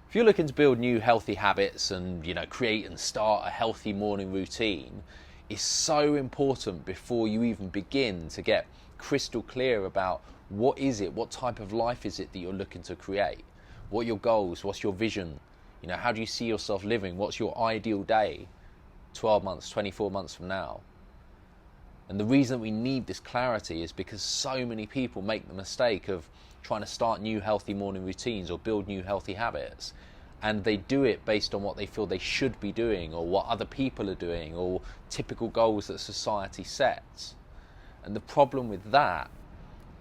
If you're looking to build new healthy habits and create and start a healthy morning routine, it's so important before you even begin to get crystal clear about what is it, what type of life is it that you're looking to create, what are your goals, what's your vision, how do you see yourself living, what's your ideal day 12 months, 24 months from now. And the reason we need this clarity is because so many people make the mistake of trying to start new healthy morning routines or build new healthy habits, and they do it based on what they feel they should be doing or what other people are doing or typical goals that society sets. And the problem with that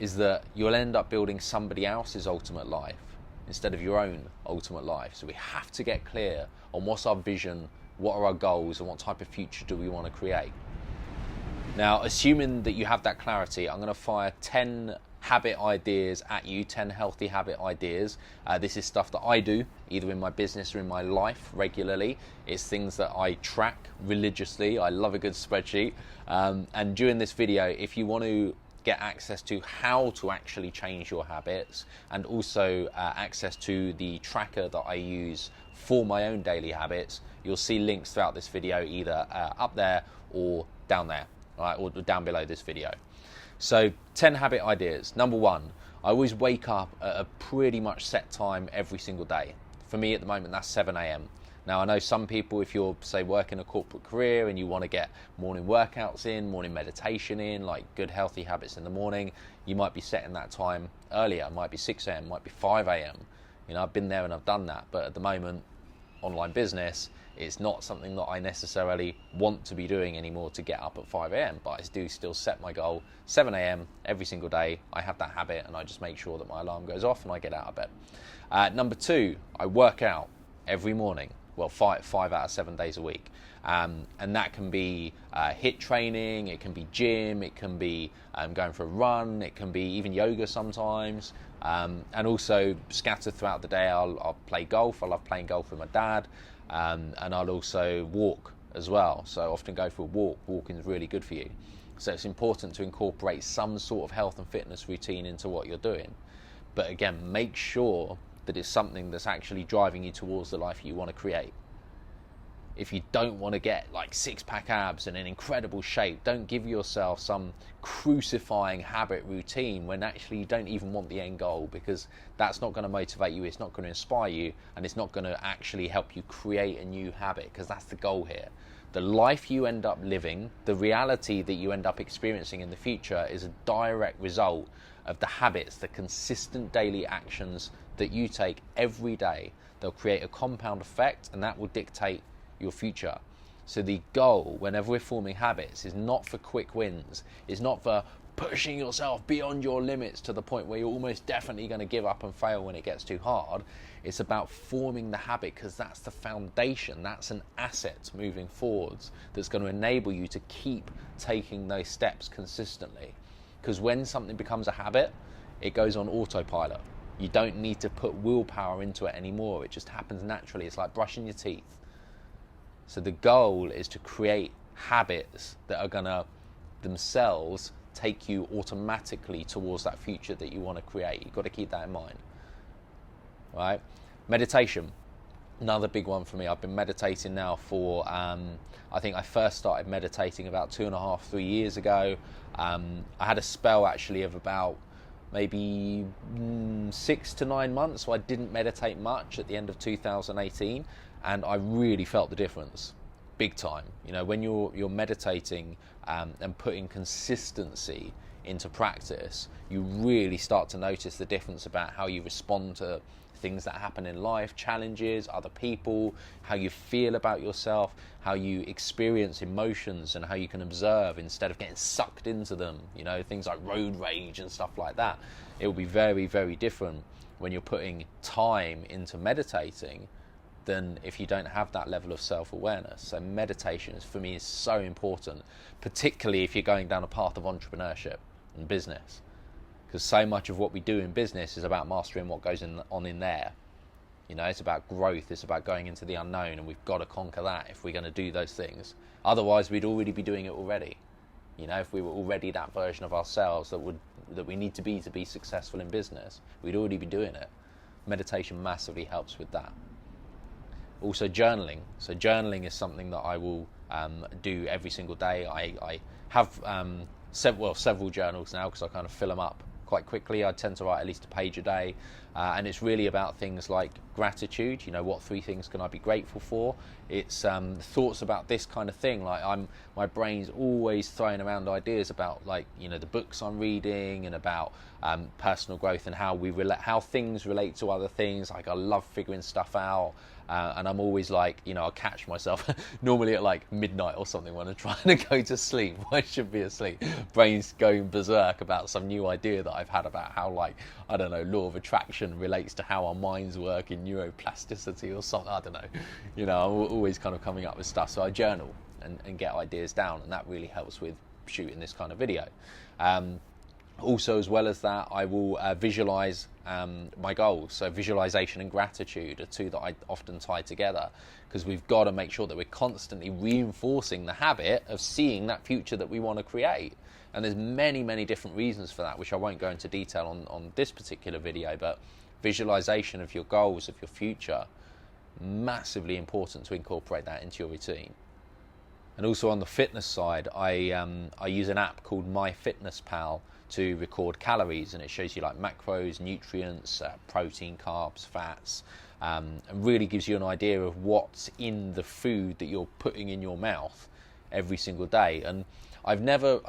is that you'll end up building somebody else's ultimate life instead of your own ultimate life. So we have to get clear on what's our vision, what are our goals, and what type of future do we want to create. Now, assuming that you have that clarity, I'm going to fire 10 habit ideas at you, 10 healthy habit ideas. This is stuff that I do, either in my business or in my life regularly. It's things that I track religiously. I love a good spreadsheet. And during this video, if you want to get access to how to actually change your habits and also access to the tracker that I use for my own daily habits, you'll see links throughout this video, either up there or down there. Right, or down below this video. So 10 habit ideas. Number one, I always wake up at a pretty much set time every single day. For me at the moment, that's 7 a.m. Now I know some people, if you're say working a corporate career and you want to get morning workouts in, morning meditation in, like good healthy habits in the morning, you might be setting that time earlier. It might be 6 a.m, it might be 5 a.m. I've been there and I've done that, but at the moment, online business, it's not something that I necessarily want to be doing anymore to get up at 5 a.m, but I do still set my goal 7 a.m. every single day. I have that habit and I just make sure that my alarm goes off and I get out of bed. Number two, I work out every morning, well, five out of 7 days a week. And that can be HIIT training, it can be gym, it can be going for a run, it can be even yoga sometimes. And also scattered throughout the day, I'll play golf. I love playing golf with my dad. And I'll also walk as well. So I often go for a walk. Walking is really good for you. So it's important to incorporate some sort of health and fitness routine into what you're doing. But again, make sure that it's something that's actually driving you towards the life you want to create. If you don't want to get like six-pack abs and in incredible shape, don't give yourself some crucifying habit routine when actually you don't even want the end goal, because that's not going to motivate you, it's not going to inspire you, and it's not going to actually help you create a new habit, because that's the goal here. The life you end up living, the reality that you end up experiencing in the future is a direct result of the habits, the consistent daily actions that you take every day. They'll create a compound effect, and that will dictate your future. So the goal whenever we're forming habits is not for quick wins, it's not for pushing yourself beyond your limits to the point where you're almost definitely going to give up and fail when it gets too hard. It's about forming the habit, because that's the foundation, that's an asset moving forwards that's going to enable you to keep taking those steps consistently. Because when something becomes a habit, it goes on autopilot. You don't need to put willpower into it anymore, it just happens naturally. It's like brushing your teeth. So the goal is to create habits that are going to themselves take you automatically towards that future that you want to create. You've got to keep that in mind. Right? Meditation, another big one for me. I've been meditating now for, I think I first started meditating about 2.5, 3 years ago. I had a spell actually of about maybe 6 to 9 months, so I didn't meditate much at the end of 2018. And I really felt the difference, big time. When you're meditating and putting consistency into practice, you really start to notice the difference about how you respond to things that happen in life, challenges, other people, how you feel about yourself, how you experience emotions, and how you can observe instead of getting sucked into them. Things like road rage and stuff like that. It will be very, very different when you're putting time into meditating than if you don't have that level of self-awareness. So meditation for me is so important, particularly if you're going down a path of entrepreneurship and business, because so much of what we do in business is about mastering what goes on in there. It's about growth, it's about going into the unknown, and we've got to conquer that if we're going to do those things. Otherwise we'd already be doing it already. If we were already that version of ourselves that we need to be successful in business, we'd already be doing it. Meditation massively helps with that. Also journaling. So journaling is something that I will do every single day. I have several journals now, because I kind of fill them up quite quickly. I tend to write at least a page a day, and it's really about things like gratitude. You know, what 3 things can I be grateful for? It's thoughts about this kind of thing. Like my brain's always throwing around ideas about, like, you know, the books I'm reading, and about personal growth, and how things relate to other things. Like, I love figuring stuff out. And I'm always like, you know, I'll catch myself normally at like midnight or something when I'm trying to go to sleep. I should be asleep. Brain's going berserk about some new idea that I've had about how, like, I don't know, law of attraction relates to how our minds work in neuroplasticity or something. I don't know. You know, I'm always kind of coming up with stuff. So I journal and get ideas down, and that really helps with shooting this kind of video. Also, as well as that, I will visualize my goals. So visualization and gratitude are 2 that I often tie together, because we've got to make sure that we're constantly reinforcing the habit of seeing that future that we want to create. And there's many different reasons for that, which I won't go into detail on this particular video, but visualization of your goals, of your future, massively important to incorporate that into your routine. And also on the fitness side, I use an app called MyFitnessPal to record calories, and it shows you like macros, nutrients, protein, carbs, fats, and really gives you an idea of what's in the food that you're putting in your mouth every single day. And I've never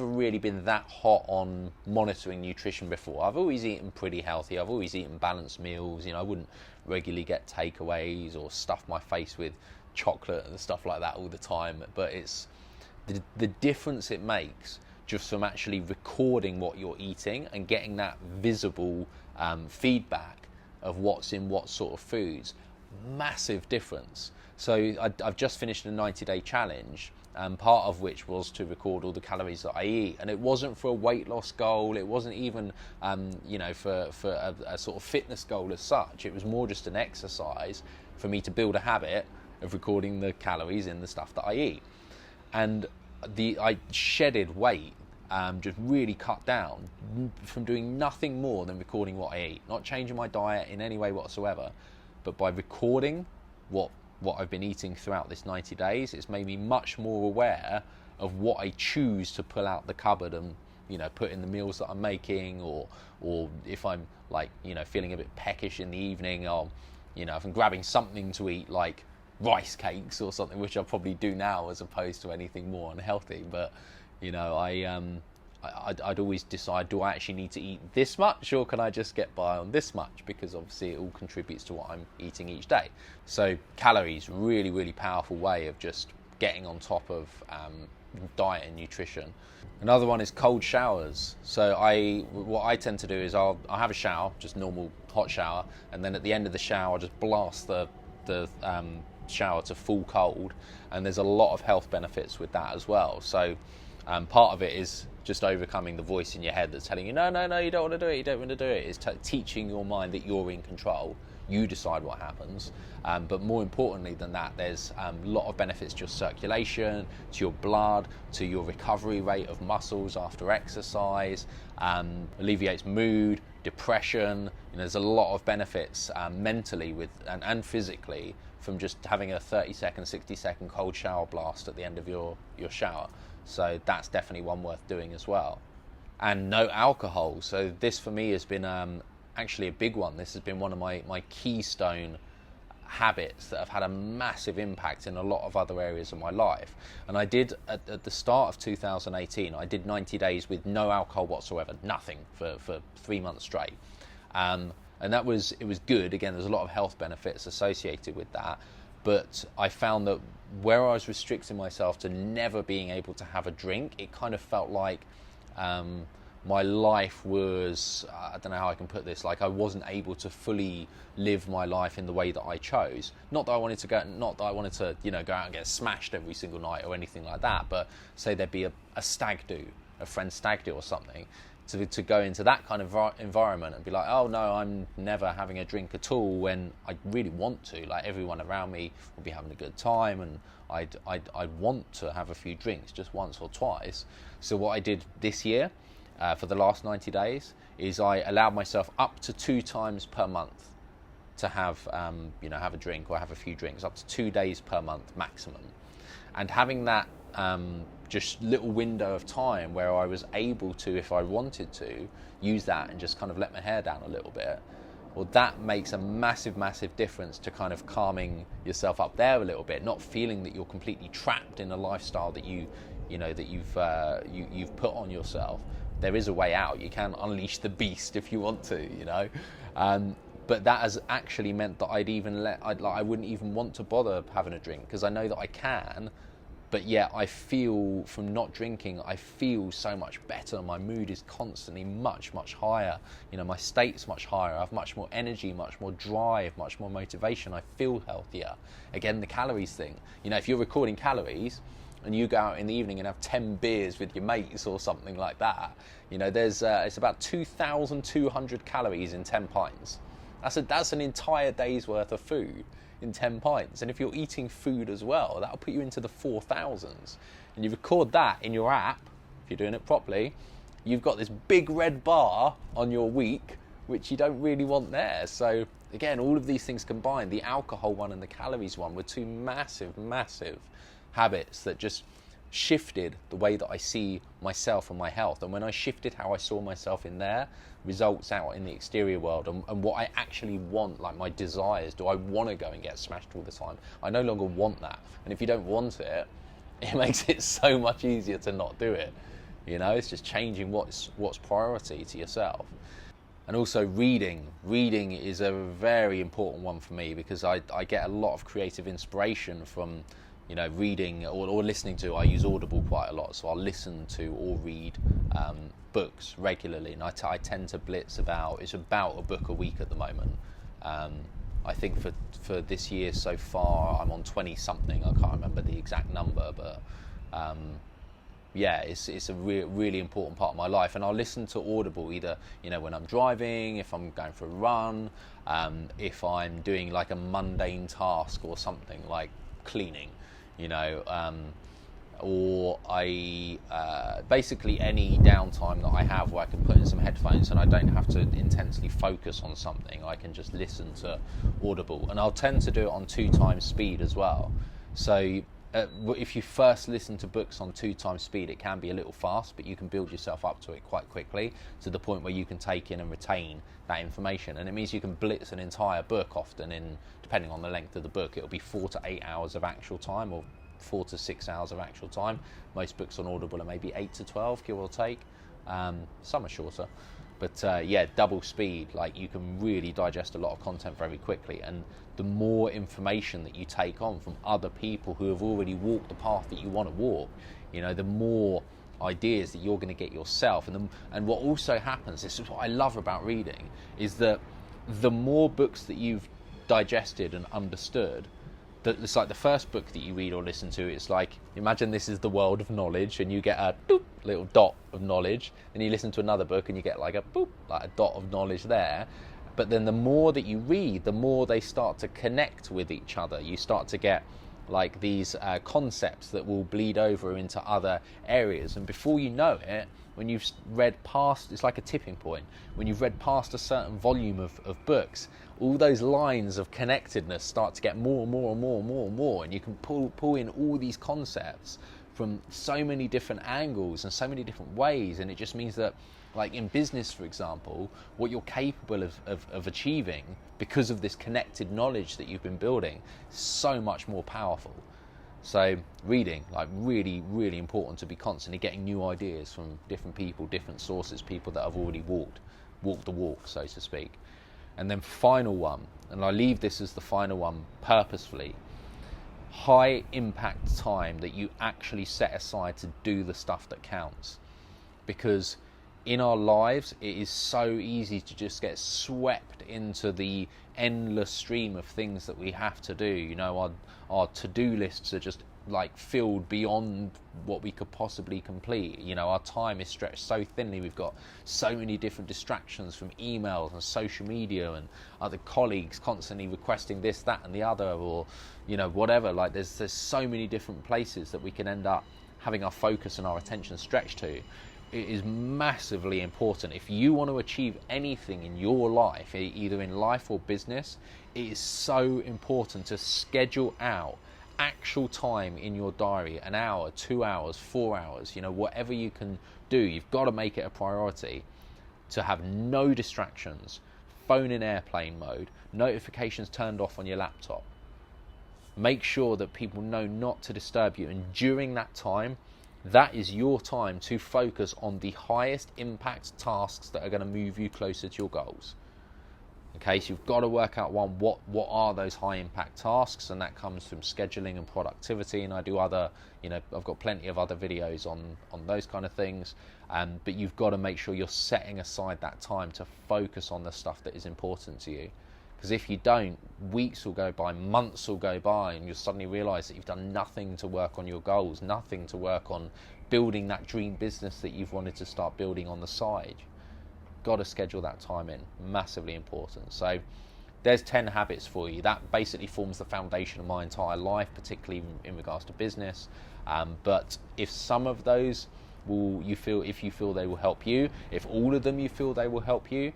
really been that hot on monitoring nutrition before. I've always eaten pretty healthy. I've always eaten balanced meals. You know, I wouldn't regularly get takeaways or stuff my face with chocolate and stuff like that all the time. But it's the difference it makes just from actually recording what you're eating and getting that visible feedback of what's in what sort of foods. Massive difference. So I've just finished a 90-day challenge, part of which was to record all the calories that I eat, and it wasn't for a weight loss goal. It wasn't even you know, for a sort of fitness goal as such. It was more just an exercise for me to build a habit of recording the calories in the stuff that I eat. And I shedded weight, just really cut down from doing nothing more than recording what I eat, not changing my diet in any way whatsoever, but by recording what I've been eating throughout this 90 days, it's made me much more aware of what I choose to pull out the cupboard and, you know, put in the meals that I'm making, or if I'm, like, you know, feeling a bit peckish in the evening, or, you know, if I'm grabbing something to eat like rice cakes or something, which I'll probably do now as opposed to anything more unhealthy. But, you know, I'd always decide, do I actually need to eat this much, or can I just get by on this much? Because obviously it all contributes to what I'm eating each day. So calories, really powerful way of just getting on top of diet and nutrition. Another one is cold showers. So what I tend to do is I'll have a shower, just normal hot shower, and then at the end of the shower, I'll just blast the shower to full cold, and there's a lot of health benefits with that as well. So part of it is just overcoming the voice in your head that's telling you, no, you don't want to do it, you don't want to do it. It's teaching your mind that you're in control, you decide what happens. But more importantly than that, there's a lot of benefits to your circulation, to your blood, to your recovery rate of muscles after exercise, alleviates mood, depression. You know, there's a lot of benefits mentally and physically from just having a 30-second, 60-second cold shower blast at the end of your shower. So that's definitely one worth doing as well. And no alcohol. So this for me has been actually a big one. This has been one of my keystone habits that have had a massive impact in a lot of other areas of my life. And I did, at the start of 2018, I did 90 days with no alcohol whatsoever, nothing, for 3 months straight. And it was good. Again, there's a lot of health benefits associated with that. But I found that where I was restricting myself to never being able to have a drink, it kind of felt like my life was, I don't know how I can put this, like I wasn't able to fully live my life in the way that I chose. Not that I wanted to go out and get smashed every single night or anything like that, but say there'd be a stag do, a friend's stag do or something, to go into that kind of environment and be like, oh no, I'm never having a drink at all, when I really want to. Like, everyone around me will be having a good time, and I'd want to have a few drinks just once or twice. So what I did this year, for the last 90 days, is I allowed myself up to 2 times per month to have have a drink or have a few drinks, up to 2 days per month maximum. And having that just little window of time where I was able to, if I wanted to, use that and just kind of let my hair down a little bit, well, that makes a massive difference to kind of calming yourself up there a little bit, not feeling that you're completely trapped in a lifestyle that you've put on yourself. There is a way out. You can unleash the beast if you want to, but that has actually meant that I wouldn't even want to bother having a drink, because I know that I can. But yet I feel, from not drinking, I feel so much better. My mood is constantly much higher. My state's much higher. I have much more energy, much more drive, much more motivation. I feel healthier. Again, the calories thing. If you're recording calories and you go out in the evening and have 10 beers with your mates or something like that, it's about 2,200 calories in 10 pints. That's an entire day's worth of food in 10 pints. And if you're eating food as well, that'll put you into the 4,000s. And you record that in your app, if you're doing it properly, you've got this big red bar on your week, which you don't really want there. So again, all of these things combined, the alcohol one and the calories one, were two massive habits that just shifted the way that I see myself and my health. And when I shifted how I saw myself in there, results out in the exterior world, and what I actually want, like my desires. Do I want to go and get smashed all the time? I no longer want that. And if you don't want it, it makes it so much easier to not do it. It's just changing what's priority to yourself. And also reading is a very important one for me, because I get a lot of creative inspiration from reading or listening to. I use Audible quite a lot, so I'll listen to or read books regularly, and I tend to blitz about a book a week at the moment. I think for this year so far, I'm on 20 something. I can't remember the exact number, but it's a really important part of my life. And I'll listen to Audible either when I'm driving, if I'm going for a run, if I'm doing like a mundane task or something like cleaning, or I basically any downtime that I have where I can put in some headphones and I don't have to intensely focus on something, I can just listen to Audible. And I'll tend to do it on 2 times speed as well. So if you first listen to books on 2 times speed, it can be a little fast, but you can build yourself up to it quite quickly, to the point where you can take in and retain that information. And it means you can blitz an entire book often in, depending on the length of the book, it'll be 4 to 8 hours of actual time, or 4 to 6 hours of actual time. Most books on Audible are maybe 8 to 12, give or take. Some are shorter, but double speed. Like, you can really digest a lot of content very quickly, and the more information that you take on from other people who have already walked the path that you want to walk, the more ideas that you're going to get yourself. And what also happens, this is what I love about reading, is that the more books that you've digested and understood, it's like the first book that you read or listen to, it's like, imagine this is the world of knowledge, and you get a doop, little dot of knowledge, and you listen to another book and you get like a boop, like a dot of knowledge there. But then the more that you read, the more they start to connect with each other. You start to get like these concepts that will bleed over into other areas, and before you know it, when you've read past, it's like a tipping point, when you've read past a certain volume of books, all those lines of connectedness start to get more and more, and you can pull in all these concepts from so many different angles and so many different ways. And it just means that, like in business, for example, what you're capable of achieving because of this connected knowledge that you've been building is so much more powerful. So reading, like really important, to be constantly getting new ideas from different people, different sources, people that have already walked the walk, so to speak. And then final one, and I leave this as the final one purposefully, high impact time that you actually set aside to do the stuff that counts. Because in our lives, it is so easy to just get swept into the endless stream of things that we have to do. Our to-do lists are just like filled beyond what we could possibly complete. Our time is stretched so thinly. We've got so many different distractions from emails and social media and other colleagues constantly requesting this, that and the other, or whatever. Like there's so many different places that we can end up having our focus and our attention stretched to. it is massively important. If you want to achieve anything in your life, either in life or business, it is so important to schedule out actual time in your diary, an hour, 2 hours, 4 hours, whatever you can do. You've got to make it a priority to have no distractions, phone in airplane mode, notifications turned off on your laptop. Make sure that people know not to disturb you, and during that time, that is your time to focus on the highest impact tasks that are going to move you closer to your goals. Okay, so you've got to work out what are those high impact tasks, and that comes from scheduling and productivity. And I do other, I've got plenty of other videos on those kind of things. But you've got to make sure you're setting aside that time to focus on the stuff that is important to you. Because if you don't, weeks will go by, months will go by, and you'll suddenly realise that you've done nothing to work on your goals, nothing to work on building that dream business that you've wanted to start building on the side. Got to schedule that time in, massively important. So there's 10 habits for you. That basically forms the foundation of my entire life, particularly in regards to business. But if some of those if you feel they will help you, if all of them you feel they will help you,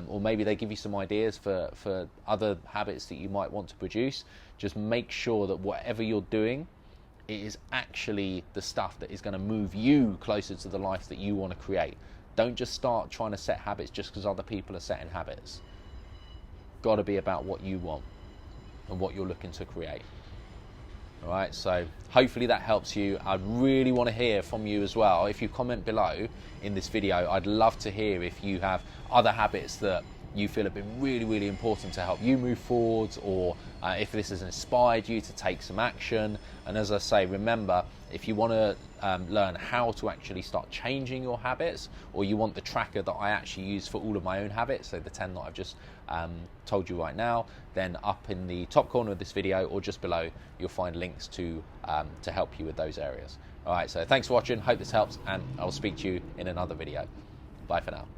or maybe they give you some ideas for other habits that you might want to produce, just make sure that whatever you're doing, it is actually the stuff that is going to move you closer to the life that you want to create. Don't just start trying to set habits just because other people are setting habits. Got to be about what you want and what you're looking to create. All right, so hopefully that helps you. I'd really want to hear from you as well. If you comment below in this video, I'd love to hear if you have other habits that you feel have been really, really important to help you move forwards, or if this has inspired you to take some action. And as I say, remember, if you want to learn how to actually start changing your habits, or you want the tracker that I actually use for all of my own habits, so the 10 that I've just told you right now, then up in the top corner of this video or just below, you'll find links to help you with those areas. All right, so thanks for watching. Hope this helps, and I'll speak to you in another video. Bye for now.